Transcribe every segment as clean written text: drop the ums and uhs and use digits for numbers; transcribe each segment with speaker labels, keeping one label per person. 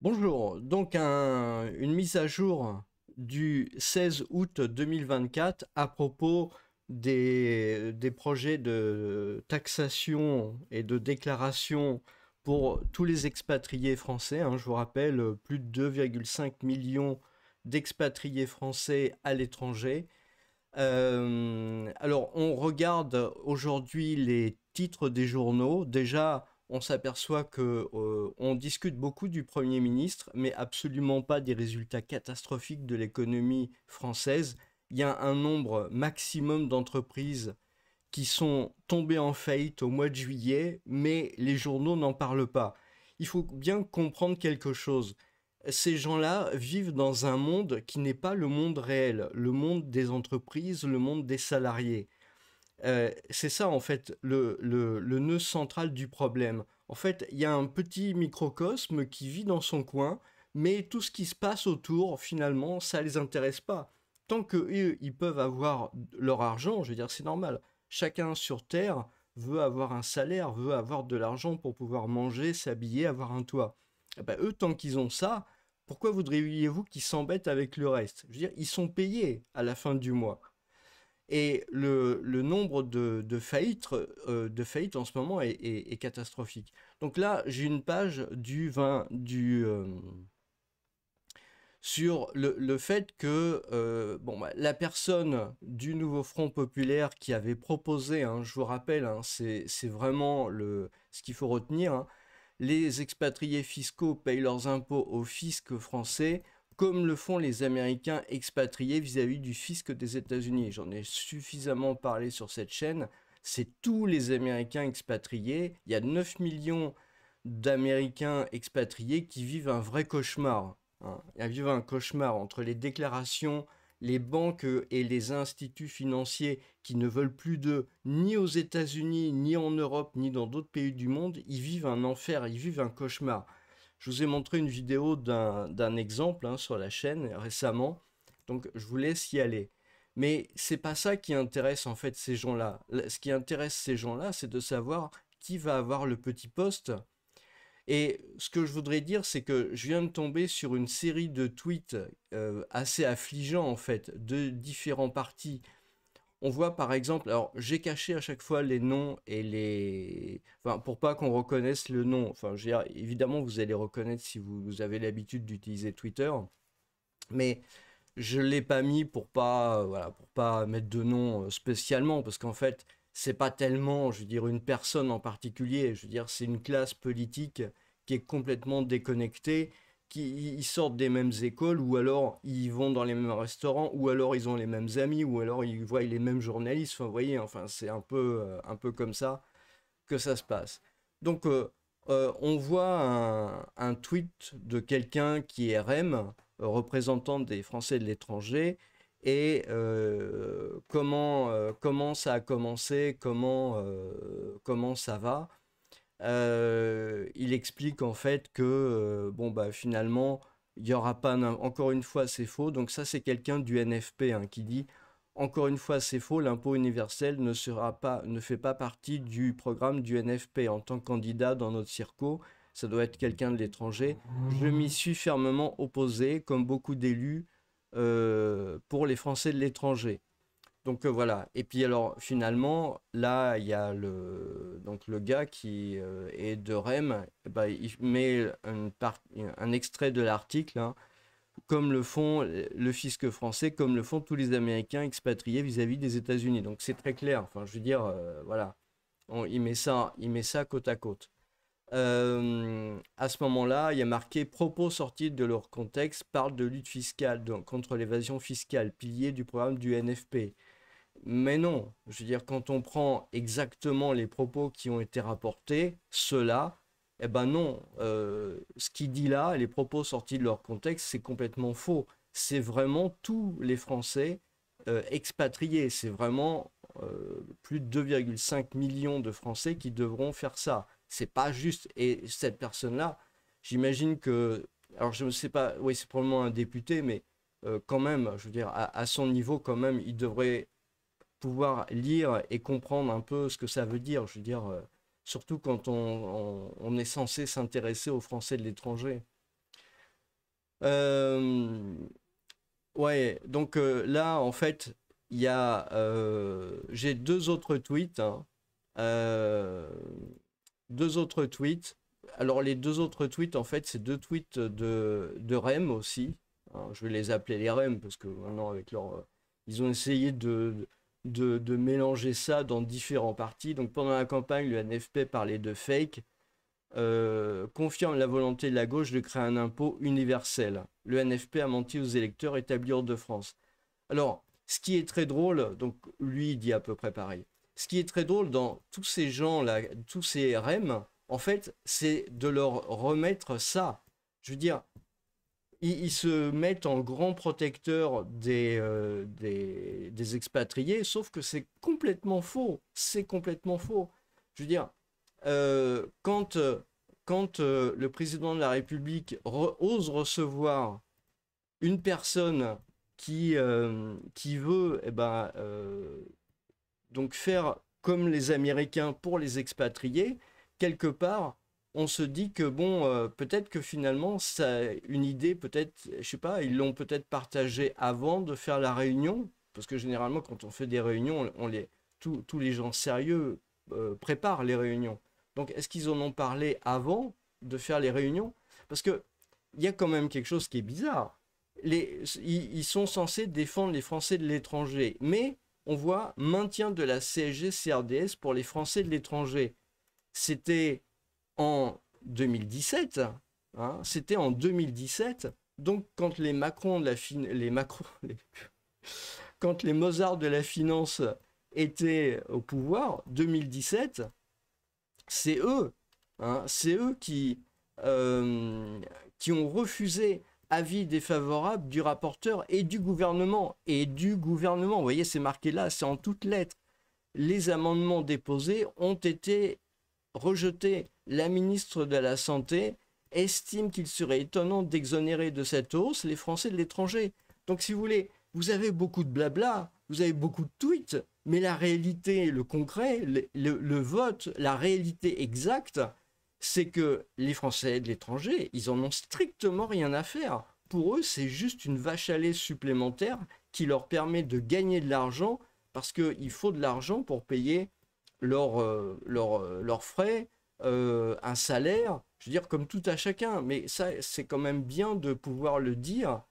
Speaker 1: Bonjour, donc une mise à jour du 16 août 2024 à propos des projets de taxation et de déclaration pour tous les expatriés français, hein. Je vous rappelle, plus de 2,5 millions d'expatriés français à l'étranger. Alors, on regarde aujourd'hui les titres des journaux. Déjà, on s'aperçoit que on discute beaucoup du Premier ministre, mais absolument pas des résultats catastrophiques de l'économie française. Il y a un nombre maximum d'entreprises qui sont tombées en faillite au mois de juillet, mais les journaux n'en parlent pas. Il faut bien comprendre quelque chose. Ces gens-là vivent dans un monde qui n'est pas le monde réel, le monde des entreprises, le monde des salariés. C'est ça en fait le nœud central du problème. En fait, il y a un petit microcosme qui vit dans son coin, mais tout ce qui se passe autour, finalement, ça les intéresse pas. Tant que eux, ils peuvent avoir leur argent, je veux dire, c'est normal. Chacun sur Terre veut avoir un salaire, veut avoir de l'argent pour pouvoir manger, s'habiller, avoir un toit. Eh ben, eux, tant qu'ils ont ça, pourquoi voudriez-vous qu'ils s'embêtent avec le reste? Je veux dire, ils sont payés à la fin du mois. Et le nombre de faillites en ce moment est catastrophique. Donc là, j'ai une page sur le fait que bon, bah, la personne du Nouveau Front Populaire qui avait proposé, hein, je vous rappelle, hein, c'est vraiment ce qu'il faut retenir, hein, les expatriés fiscaux payent leurs impôts au fisc français comme le font les Américains expatriés vis-à-vis du fisc des États-Unis. J'en ai suffisamment parlé sur cette chaîne. C'est tous les Américains expatriés. Il y a 9 millions d'Américains expatriés qui vivent un vrai cauchemar, hein. Ils vivent un cauchemar entre les déclarations, les banques et les instituts financiers qui ne veulent plus d'eux, ni aux États-Unis, ni en Europe, ni dans d'autres pays du monde. Ils vivent un enfer, ils vivent un cauchemar. Je vous ai montré une vidéo d'un exemple, hein, sur la chaîne récemment, donc je vous laisse y aller. Mais c'est pas ça qui intéresse en fait ces gens-là. Ce qui intéresse ces gens-là, c'est de savoir qui va avoir le petit poste. Et ce que je voudrais dire, c'est que je viens de tomber sur une série de tweets assez affligeants en fait, de différents partis. On voit par exemple, alors j'ai caché à chaque fois les noms et les... Enfin, pour pas qu'on reconnaisse le nom. Enfin, je veux dire, évidemment, vous allez reconnaître si vous avez l'habitude d'utiliser Twitter. Mais je l'ai pas mis pour pas, voilà, pour pas mettre de nom spécialement, parce qu'en fait, c'est pas tellement, je veux dire, une personne en particulier. Je veux dire, c'est une classe politique qui est complètement déconnectée, qui ils sortent des mêmes écoles, ou alors ils vont dans les mêmes restaurants, ou alors ils ont les mêmes amis, ou alors ils voient les mêmes journalistes. Enfin, vous voyez, enfin, c'est un peu comme ça que ça se passe. Donc, on voit un tweet de quelqu'un qui est REM, représentant des Français de l'étranger, et comment ça a commencé, comment ça va. Il explique en fait que bon bah finalement il y aura pas encore une fois c'est faux. Donc ça c'est quelqu'un du NFP, hein, qui dit encore une fois c'est faux, l'impôt universel ne fait pas partie du programme du NFP en tant que candidat dans notre circo. Ça doit être quelqu'un de l'étranger. Je m'y suis fermement opposé, comme beaucoup d'élus, pour les Français de l'étranger. Donc voilà. Et puis alors finalement, là, il y a donc le gars qui est de REM, eh ben, il met un extrait de l'article, hein, comme le font le fisc français, comme le font tous les Américains expatriés vis-à-vis des États-Unis. Donc c'est très clair. Enfin, je veux dire, voilà. Il met ça côte à côte. À ce moment-là, il y a marqué propos sortis de leur contexte parlent de lutte fiscale, donc contre l'évasion fiscale, pilier du programme du NFP. Mais non, je veux dire, quand on prend exactement les propos qui ont été rapportés, ceux-là, eh ben non, ce qu'il dit là, les propos sortis de leur contexte, c'est complètement faux. C'est vraiment tous les Français expatriés. C'est vraiment plus de 2,5 millions de Français qui devront faire ça. C'est pas juste. Et cette personne-là, j'imagine que, alors je ne sais pas, oui, c'est probablement un député, mais quand même, je veux dire, à son niveau, quand même, il devrait pouvoir lire et comprendre un peu ce que ça veut dire. Je veux dire, surtout quand on est censé s'intéresser aux Français de l'étranger. Euh, ouais, donc là, en fait, il y a, j'ai deux autres tweets, hein. Euh, deux autres tweets. Alors, les deux autres tweets, en fait, c'est deux tweets de REM aussi, hein. Je vais les appeler les REM parce que maintenant, avec leur. Ils ont essayé de mélanger ça dans différents partis. Donc, pendant la campagne, le NFP parlait de fake, confirme la volonté de la gauche de créer un impôt universel. Le NFP a menti aux électeurs établis hors de France. Alors, ce qui est très drôle, donc lui il dit à peu près pareil. Ce qui est très drôle dans tous ces gens-là, tous ces REM, en fait, c'est de leur remettre ça. Je veux dire, ils se mettent en grand protecteur des expatriés, sauf que c'est complètement faux. C'est complètement faux. Je veux dire, quand le président de la République ose recevoir une personne qui veut donc faire comme les Américains pour les expatriés, quelque part, on se dit que bon, peut-être que finalement, ça, une idée, peut-être, je sais pas, ils l'ont peut-être partagée avant de faire la réunion, parce que généralement, quand on fait des réunions, tous les gens sérieux préparent les réunions. Donc, est-ce qu'ils en ont parlé avant de faire les réunions? Parce que il y a quand même quelque chose qui est bizarre. Ils sont censés défendre les Français de l'étranger, mais on voit maintien de la CSG-CRDS pour les Français de l'étranger. C'était en 2017, hein, c'était en 2017. Donc quand les Macron de la les Macron, quand les Mozart de la finance étaient au pouvoir, 2017, c'est eux, hein, c'est eux qui ont refusé avis défavorable du rapporteur et du gouvernement. Et du gouvernement, vous voyez, c'est marqué là, c'est en toutes lettres. Les amendements déposés ont été rejetés. La ministre de la Santé estime qu'il serait étonnant d'exonérer de cette hausse les Français de l'étranger. Donc si vous voulez, vous avez beaucoup de blabla, vous avez beaucoup de tweets, mais la réalité, le concret, le vote, la réalité exacte, c'est que les Français de l'étranger, ils en ont strictement rien à faire. Pour eux, c'est juste une vache à lait supplémentaire qui leur permet de gagner de l'argent parce qu'il faut de l'argent pour payer leurs frais, un salaire, je veux dire, comme tout à chacun. Mais ça, c'est quand même bien de pouvoir le dire.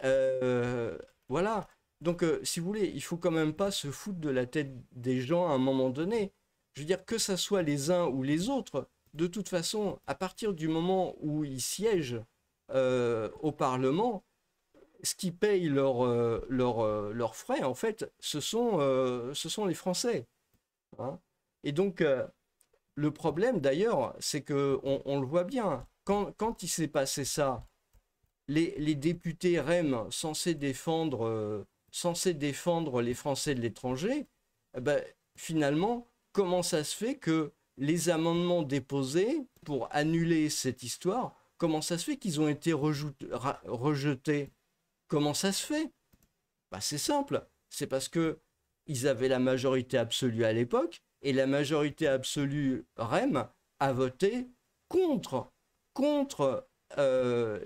Speaker 1: Euh, voilà. Donc, si vous voulez, il faut quand même pas se foutre de la tête des gens à un moment donné. Je veux dire, que ça soit les uns ou les autres, de toute façon, à partir du moment où ils siègent au Parlement, ce qui paye leurs frais, en fait, ce sont les Français, hein. Et donc, le problème d'ailleurs, c'est que on le voit bien. Quand il s'est passé ça, les députés REM censés défendre les Français de l'étranger, eh ben, finalement, comment ça se fait que les amendements déposés pour annuler cette histoire, comment ça se fait qu'ils ont été rejetés? Comment ça se fait? Bah, c'est simple, c'est parce que ils avaient la majorité absolue à l'époque et la majorité absolue REM a voté contre, contre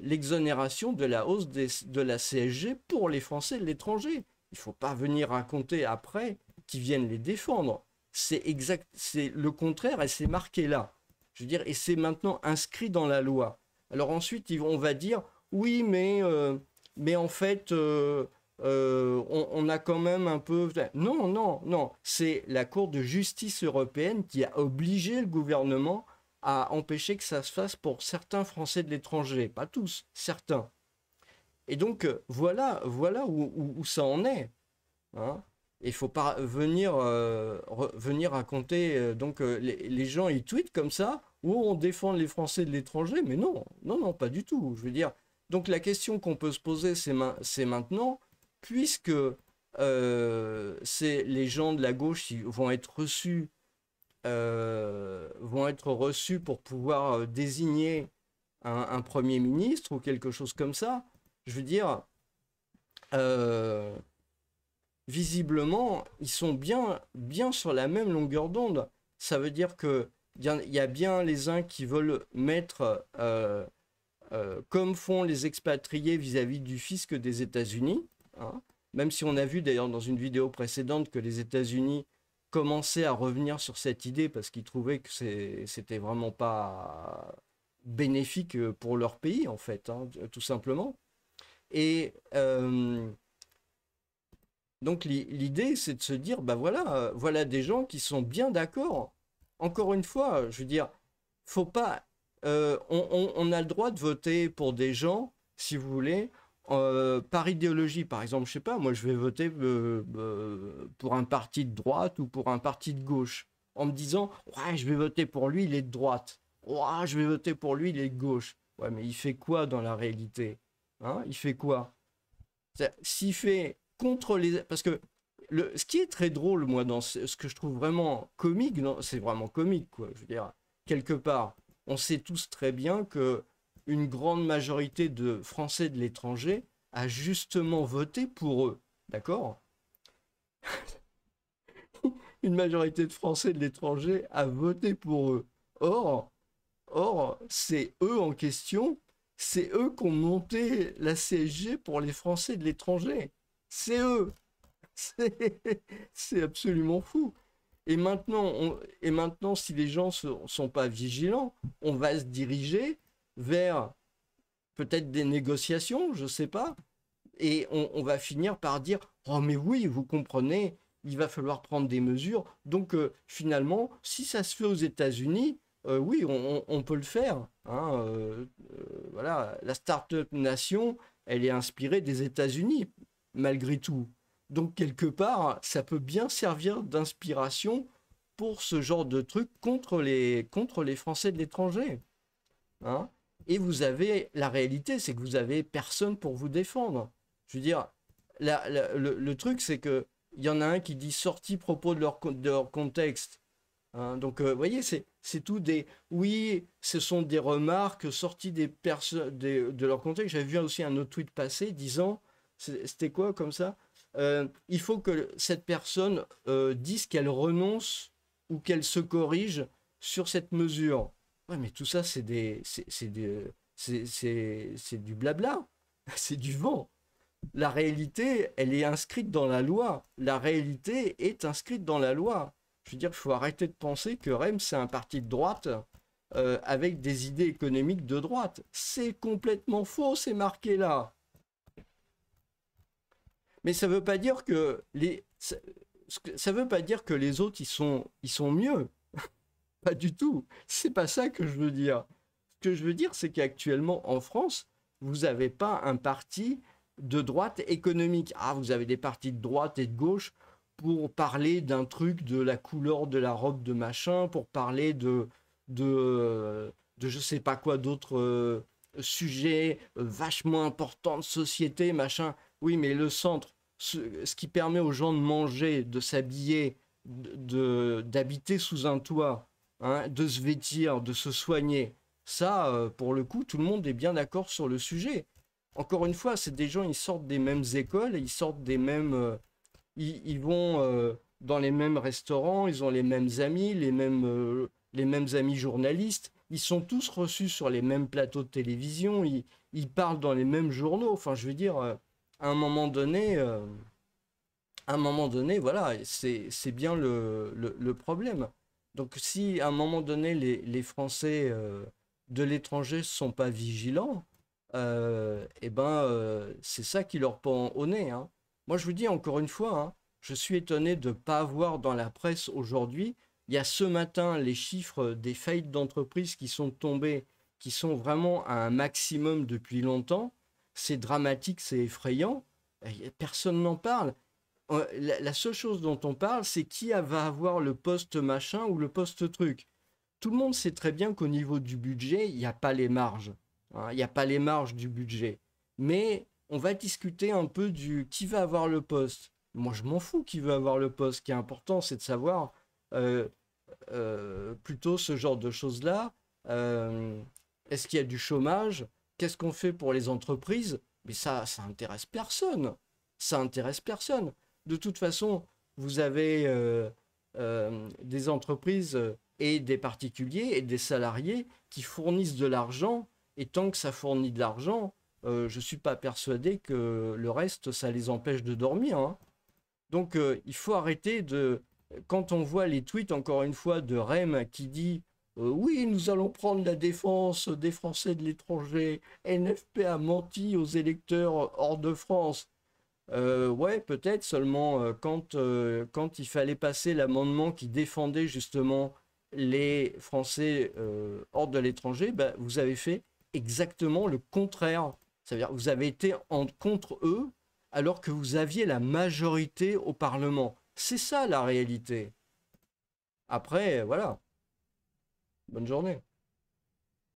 Speaker 1: l'exonération de la hausse de la CSG pour les Français de l'étranger. Il ne faut pas venir raconter après qu'ils viennent les défendre. C'est exact, c'est le contraire et c'est marqué là. Je veux dire, et c'est maintenant inscrit dans la loi. Alors ensuite, on va dire, oui, mais en fait, on a quand même un peu. Non, non, non. C'est la Cour de justice européenne qui a obligé le gouvernement à empêcher que ça se fasse pour certains Français de l'étranger. Pas tous, certains. Et donc, voilà où ça en est, hein. Il ne faut pas venir raconter. Donc, les gens, ils tweetent comme ça, où on défend les Français de l'étranger, mais non, non, non, pas du tout. Je veux dire. Donc, la question qu'on peut se poser, c'est maintenant, puisque c'est les gens de la gauche qui vont être reçus pour pouvoir désigner un Premier ministre ou quelque chose comme ça. Je veux dire, euh, visiblement, ils sont bien sur la même longueur d'onde. Ça veut dire que il y a bien les uns qui veulent mettre comme font les expatriés vis-à-vis du fisc des États-Unis, hein. Même si on a vu d'ailleurs dans une vidéo précédente que les États-Unis commençaient à revenir sur cette idée parce qu'ils trouvaient que c'était vraiment pas bénéfique pour leur pays, en fait, hein, tout simplement. Et donc l'idée, c'est de se dire, bah voilà, voilà des gens qui sont bien d'accord. Encore une fois, je veux dire, faut pas, on a le droit de voter pour des gens, si vous voulez, par idéologie. Par exemple, je sais pas, moi je vais voter pour un parti de droite ou pour un parti de gauche, en me disant, ouais, je vais voter pour lui, il est de droite. Ouais, je vais voter pour lui, il est de gauche. Ouais, mais il fait quoi dans la réalité? Hein, il fait quoi? S'il fait contre les... Parce que ce qui est très drôle, moi, dans ce que je trouve vraiment comique, c'est vraiment comique, quoi. Je veux dire, quelque part, on sait tous très bien que une grande majorité de Français de l'étranger a justement voté pour eux. D'accord? Une majorité de Français de l'étranger a voté pour eux. Or, Or, c'est eux en question, c'est eux qui ont monté la CSG pour les Français de l'étranger. C'est eux. C'est absolument fou. Et maintenant, si les gens ne sont pas vigilants, on va se diriger vers peut-être des négociations, je ne sais pas, et on va finir par dire, oh mais oui, vous comprenez, il va falloir prendre des mesures. Donc finalement, si ça se fait aux États-Unis, oui, on peut le faire, hein, voilà, la Startup Nation, elle est inspirée des États-Unis, malgré tout. Donc quelque part, ça peut bien servir d'inspiration pour ce genre de truc contre les Français de l'étranger, hein. Et vous avez, la réalité, c'est que vous avez personne pour vous défendre. Je veux dire, le truc, c'est que il y en a un qui dit sorti propos de leur contexte, hein. Donc, vous voyez, c'est tout des... Oui, ce sont des remarques sorties de leur contexte. J'avais vu aussi un autre tweet passer disant, c'était quoi comme ça? Il faut que cette personne dise qu'elle renonce ou qu'elle se corrige sur cette mesure. Ouais, mais tout ça, c'est du blabla, c'est du vent. La réalité, elle est inscrite dans la loi. La réalité est inscrite dans la loi. Je veux dire, il faut arrêter de penser que REM, c'est un parti de droite avec des idées économiques de droite. C'est complètement faux, c'est marqué là. Mais ça veut pas dire que ça veut pas dire que les autres, ils sont mieux. Pas du tout. C'est pas ça que je veux dire. Ce que je veux dire, c'est qu'actuellement, en France, vous n'avez pas un parti de droite économique. Ah, vous avez des partis de droite et de gauche pour parler d'un truc de la couleur de la robe de machin, pour parler de je sais pas quoi d'autres sujets vachement importants de société, machin. Oui, mais le centre, ce qui permet aux gens de manger, de s'habiller, d'habiter sous un toit, hein, de se vêtir, de se soigner, ça, pour le coup, tout le monde est bien d'accord sur le sujet. Encore une fois, c'est des gens, ils sortent des mêmes écoles, ils sortent des mêmes... ils vont dans les mêmes restaurants, ils ont les mêmes amis journalistes, ils sont tous reçus sur les mêmes plateaux de télévision, ils parlent dans les mêmes journaux. Enfin, je veux dire, à un moment donné, voilà, c'est bien le problème. Donc, si à un moment donné, les Français de l'étranger ne sont pas vigilants, eh ben, c'est ça qui leur pend au nez, hein. Moi, je vous dis encore une fois, hein, je suis étonné de ne pas voir dans la presse aujourd'hui, il y a ce matin les chiffres des faillites d'entreprises qui sont tombés, qui sont vraiment à un maximum depuis longtemps. C'est dramatique, c'est effrayant. Personne n'en parle. La seule chose dont on parle, c'est qui va avoir le poste machin ou le poste truc. Tout le monde sait très bien qu'au niveau du budget, il n'y a pas les marges, hein, il n'y a pas les marges du budget. Mais on va discuter un peu du qui va avoir le poste. Moi, je m'en fous qui veut avoir le poste. Ce qui est important, c'est de savoir euh, plutôt ce genre de choses-là. Euh, Est-ce qu'il y a du chômage? Qu'est-ce qu'on fait pour les entreprises? Mais ça intéresse personne. Ça intéresse personne. De toute façon, vous avez des entreprises et des particuliers et des salariés qui fournissent de l'argent Et tant que ça fournit de l'argent, je ne suis pas persuadé que le reste, ça les empêche de dormir, hein. Donc, il faut arrêter de... Quand on voit les tweets, encore une fois, de REM qui dit oui, nous allons prendre la défense des Français de l'étranger, NFP a menti aux électeurs hors de France. Ouais, peut-être seulement quand il fallait passer l'amendement qui défendait justement les Français hors de l'étranger, bah, vous avez fait exactement le contraire. C'est-à-dire vous avez été contre eux alors que vous aviez la majorité au Parlement. C'est ça la réalité. Après, voilà. Bonne journée.